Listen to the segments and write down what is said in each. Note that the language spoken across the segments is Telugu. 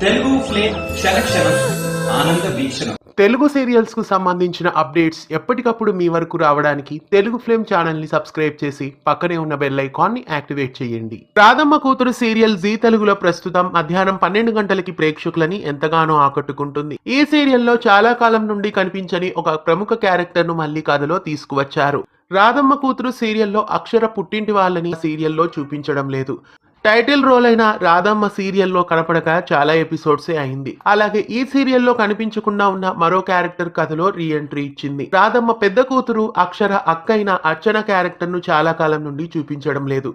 తెలుగు ఫ్లేమ్ క్షణక్షణం ఆనంద వీక్షణం. తెలుగు సీరియల్స్ కు సంబంధించిన అప్డేట్స్ ఎప్పటికప్పుడు మీ వరకు రావడానికి తెలుగు ఫ్లేమ్ ఛానల్ ని సబ్స్క్రైబ్ చేసి పక్కనే ఉన్న బెల్ ఐకాన్ ని యాక్టివేట్ చేయండి. రాధమ్మ కూతురు సీరియల్ జీ తెలుగులో ప్రస్తుతం మధ్యాహ్నం 12 గంటలకి ప్రేక్షకులని ఎంతగానో ఆకట్టుకుంటుంది. ఈ సీరియల్లో చాలా కాలం నుండి కనిపించని ఒక ప్రముఖ క్యారెక్టర్ ను మళ్ళీ కథలో తీసుకువచ్చారు. రాధమ్మ కూతురు సీరియల్లో అక్షర పుట్టింటి వాళ్ళని సీరియల్లో చూపించడం లేదు. టైటిల్ రోల్ అయిన రాధమ్మ సీరియల్లో కనపడక చాలా ఎపిసోడ్సే అయింది. అలాగే ఈ సీరియల్లో కనిపించకుండా ఉన్న మరో క్యారెక్టర్ కథలో రీ ఎంట్రీ ఇచ్చింది. రాధమ్మ పెద్ద కూతురు అక్షర అక్క అయిన అర్చన క్యారెక్టర్ ను చాలా కాలం నుండి చూపించడం లేదు.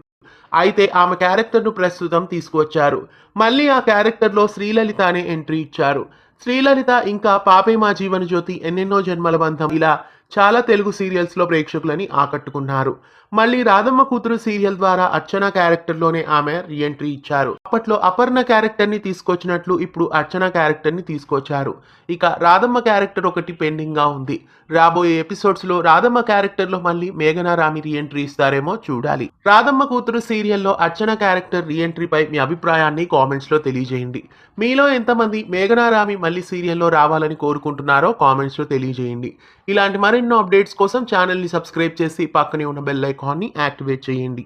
అయితే ఆమె క్యారెక్టర్ ను ప్రస్తుతం తీసుకువచ్చారు. మళ్ళీ ఆ క్యారెక్టర్ లో శ్రీలలిత అనే ఎంట్రీ ఇచ్చారు. శ్రీలలిత ఇంకా పాపే మా జీవన జ్యోతి, ఎన్నెన్నో జన్మల బంధం ఇలా చాలా తెలుగు సీరియల్స్ లో ప్రేక్షకులని ఆకట్టుకున్నారు. మళ్ళీ రాధమ్మ కూతురు సీరియల్ ద్వారా అర్చన క్యారెక్టర్ లోనే ఆమె రీ ఎంట్రీ ఇచ్చారు. అప్పట్లో అపర్ణ క్యారెక్టర్ ని తీసుకొచ్చినట్లు ఇప్పుడు అర్చన క్యారెక్టర్ ని తీసుకొచ్చారు. ఇక రాధమ్మ క్యారెక్టర్ ఒకటి పెండింగ్ గా ఉంది. రాబోయే ఎపిసోడ్స్ లో రాధమ్మ క్యారెక్టర్ లో మళ్ళీ మేఘనారామి రీ ఎంట్రీ ఇస్తారేమో చూడాలి. రాధమ్మ కూతురు సీరియల్లో అర్చన క్యారెక్టర్ రీ ఎంట్రీపై మీ అభిప్రాయాన్ని కామెంట్స్ లో తెలియజేయండి. మీలో ఎంతమంది మేఘనారామి మళ్ళీ సీరియల్లో రావాలని కోరుకుంటున్నారో కామెంట్స్ లో తెలియజేయండి. ఇలాంటి మరెన్నో అప్డేట్స్ కోసం ఛానల్ ని సబ్స్క్రైబ్ చేసి పక్కనే ఉన్న బెల్ ఐకాన్ ని యాక్టివేట్ చేయండి.